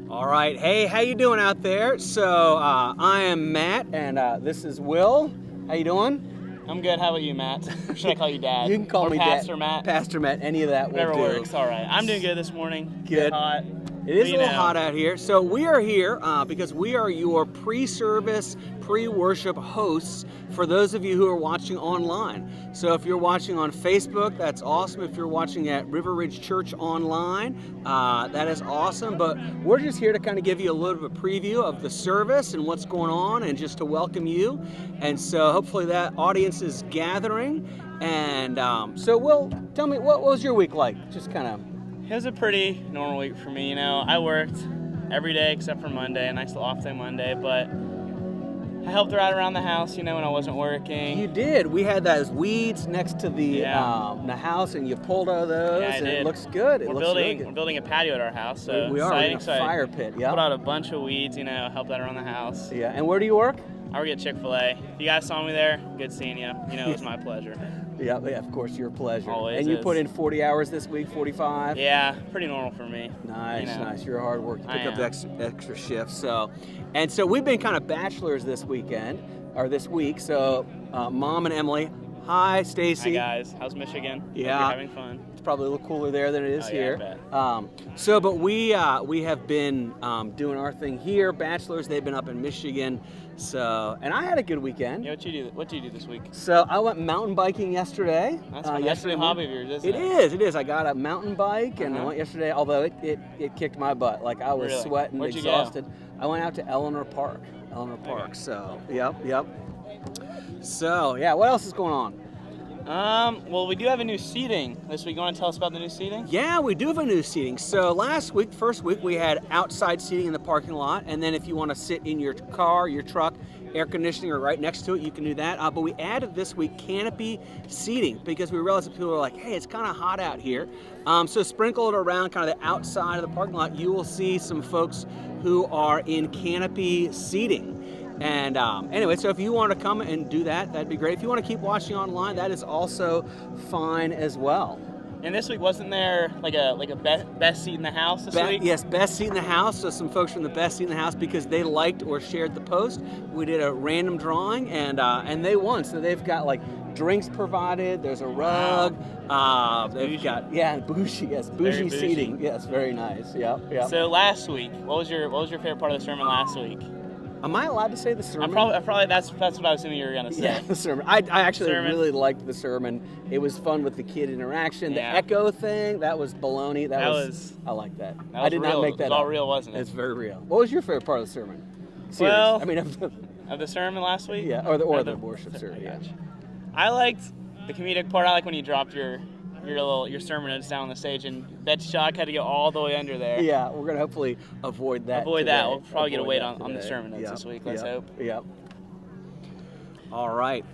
All right. Hey, how you doing out there? So I am Matt, and this is Will. How you doing? I'm good. How about you, Matt? Or should I call you Dad? You can call or me Pastor Dad. Matt. Pastor Matt. Any of that Whatever will do. works. All right. I'm doing good this morning. Good. Hot. It is a You little know. hot out here. So we are here because we are your pre-service, pre-worship hosts for those of you who are watching online. So if you're watching on Facebook, that's awesome. If you're watching at River Ridge Church online, that is awesome. But we're just here to kind of give you a little bit of a preview of the service and what's going on and just to welcome you. And so hopefully that audience is gathering. And so Will, tell me, what was your week like? Just kind of... It was a pretty normal week for me. I worked every day except for Monday, a nice little off day Monday, but I helped her out around the house, when I wasn't working. You did. We had those weeds next to the house, and you pulled all those, Yeah, I and did. it looks good. We're building a patio at our house, so we are. We exciting. got a fire pit. Yeah. Put out a bunch of weeds, helped out around the house. Yeah. And where do you work? I work at Chick-fil-A. If you guys saw me there, good seeing you. It was my pleasure. Yeah, of course, your pleasure. Always And you is. put in 40 hours this week, 45? Yeah, pretty normal for me. Nice. You're a hard worker. You pick up am. the extra shifts. So we've been kind of bachelors this week. So Mom and Emily. Hi, Stacy. Hi, guys. How's Michigan? Hope Yeah. you're having fun. It's probably a little cooler there than it is Oh, yeah, here. I bet. But we have been doing our thing here, bachelors. They've been up in Michigan. So, and I had a good weekend. Yeah, what did you do this week? So I went mountain biking yesterday. That's fun. That's a new hobby of yours, isn't it? It is. I got a mountain bike and I went yesterday, although it kicked my butt. Like I was Really? sweating, Where'd you exhausted. I went out to Eleanor Park. Okay. So, yep. So, yeah, what else is going on? Well, we do have a new seating this week. You want to tell us about the new seating? Yeah, we do have a new seating. So first week, we had outside seating in the parking lot. And then if you want to sit in your car, your truck, air conditioning or right next to it, you can do that. But we added this week canopy seating because we realized that people are like, hey, it's kind of hot out here. So sprinkled around kind of the outside of the parking lot, you will see some folks who are in canopy seating. And anyway, so if you want to come and do that, that'd be great. If you want to keep watching online, that is also fine as well. And this week, wasn't there like a best seat in the house this week? Yes, best seat in the house. So some folks from the best seat in the house because they liked or shared the post. We did a random drawing and they won. So they've got like drinks provided. There's a rug. They've got bougie. Yes, bougie seating. Yes, very nice. Yep. So last week, what was your favorite part of the sermon last week? Am I allowed to say the sermon? Probably that's what I was assuming you were gonna say. Yeah, the sermon. I actually really liked the sermon. It was fun with the kid interaction. The echo thing, that was baloney. I like that. I did not make that up. It was all real, wasn't it? It's very real. What was your favorite part of the sermon? Serious. Well, I mean, of the sermon last week? Yeah, or the worship sermon. Yeah. I liked the comedic part. I like when you dropped your sermon notes down on the stage, and Betsy Shock had to go all the way under there. Yeah, we're gonna hopefully avoid that. We'll probably get a weight on the sermon notes this week. Let's hope. Yep. All right.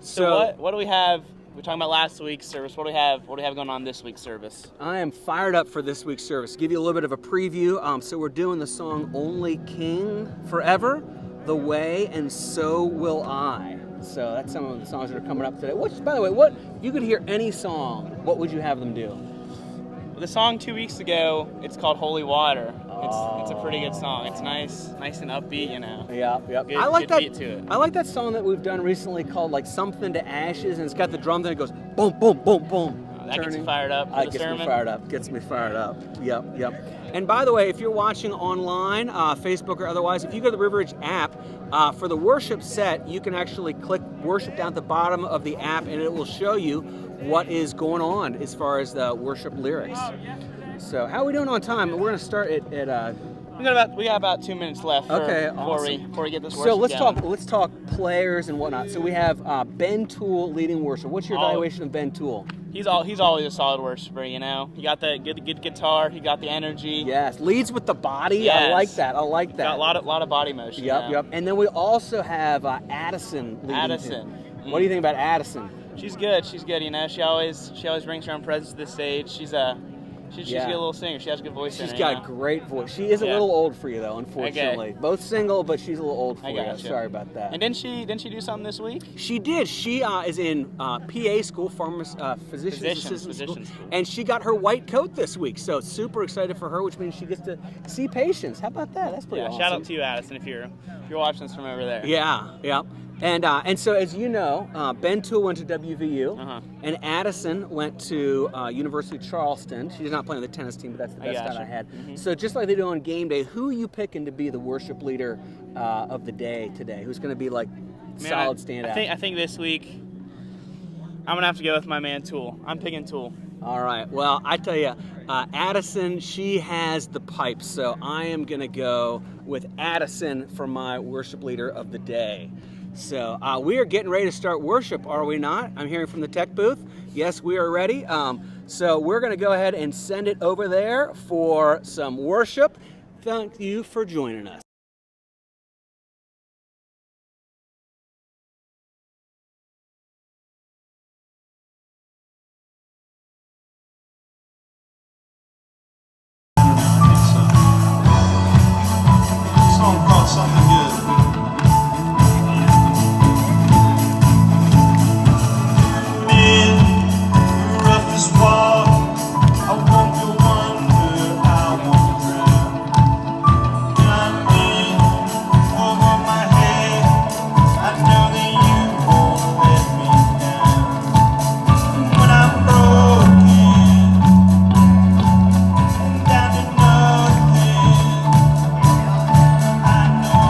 So what do we have? We're talking about last week's service. What do we have going on this week's service? I am fired up for this week's service. Give you a little bit of a preview. So we're doing the song "Only King Forever," "The Way," and "So Will I." So that's some of the songs that are coming up today. Which, by the way, what if you could hear any song, what would you have them do? The song 2 weeks ago, it's called "Holy Water." It's a pretty good song. It's nice and upbeat, Yeah. Good, I like good that. beat to it. I like that song that we've done recently called like "Something to Ashes," and it's got the drum that goes boom, boom, boom, boom. That gets you fired up for the sermon. Gets me fired up. Yep. And by the way, if you're watching online, Facebook or otherwise, if you go to the River Ridge app, for the worship set, you can actually click worship down at the bottom of the app, and it will show you what is going on as far as the worship lyrics. So how are we doing on time? We're going to start at We got about 2 minutes left. Before we get this worship. So let's talk players and whatnot. So we have Ben Toole leading worship. What's your evaluation of Ben Toole? He's always a solid worshiper. He got the good guitar. He got the energy. Yes, leads with the body. Yes. I like that. Got a lot of body motion. Yep. And then we also have Addison leading. Addison. What do you think about Addison? She's good. She always brings her own presence to the stage. She's Yeah. a good little singer. She has a good voice. She's in her, got you a know? great voice. She is a Yeah. little old for you though, unfortunately. Okay. Both single, but she's a little old for I you. gotcha. Sorry about that. And didn't she do something this week? She did. She is in PA school, physician's assistant Physician school. and she got her white coat this week. So super excited for her, which means she gets to see patients. How about that? That's pretty Yeah. awesome. Shout out to you, Addison, if you're watching this from over there. Yeah, yeah. And so as you know, Ben Toole went to WVU, Uh-huh. and Addison went to University of Charleston. She did not play on the tennis team, but that's the I best stat gotcha. I had. Mhm. So just like they do on game day, who are you picking to be the worship leader of the day today? Who's going to be like Man, solid standout? I think this week I'm gonna have to go with my man Toole. I'm picking Toole. All right. Well, I tell you, Addison, she has the pipes, so I am going to go with Addison for my worship leader of the day. So we are getting ready to start worship, are we not? I'm hearing from the tech booth. Yes, we are ready. So we're going to go ahead and send it over there for some worship. Thank you for joining us. Song called Something Good. Amid the roughest walk, I won't go under, I won't drown. When I'm in over my head, I know that you won't let me down. When I'm broken, down to nothing, I know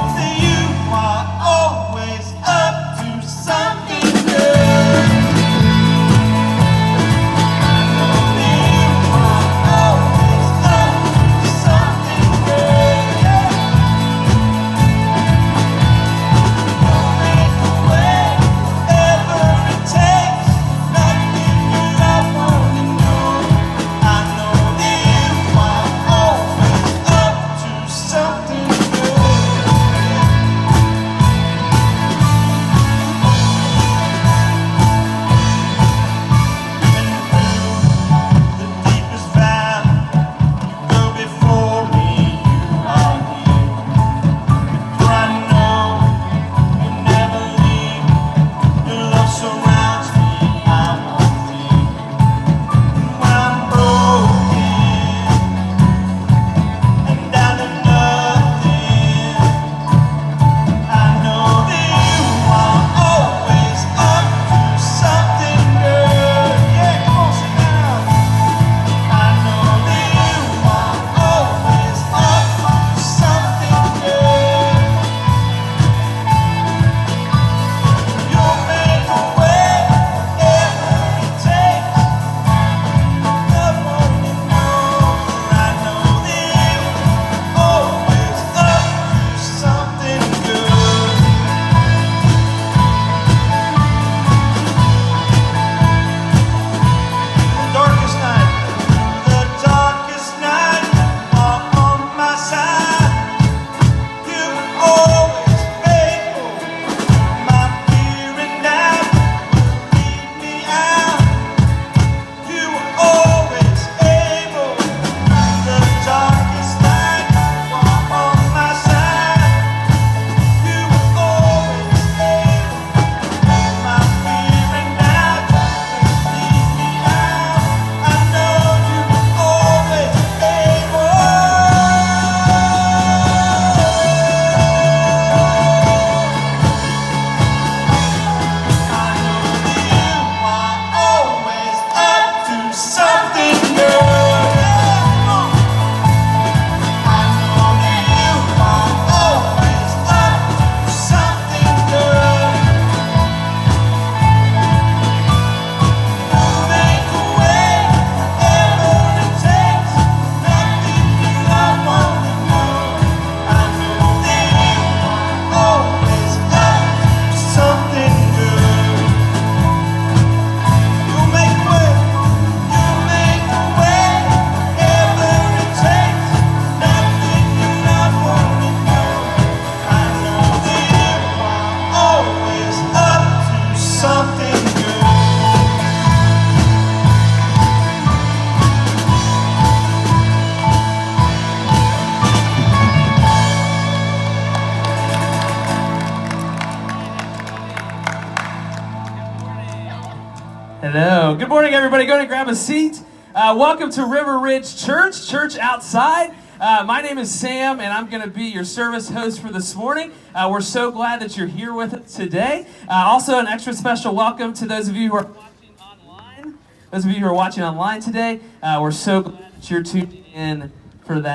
go. Good morning, everybody. Go ahead and grab a seat. Welcome to River Ridge Church, Church Outside. My name is Sam, and I'm going to be your service host for this morning. We're so glad that you're here with us today. Also, an extra special welcome to those of you who are watching online. Those of you who are watching online today, we're so glad that you're tuning in for that.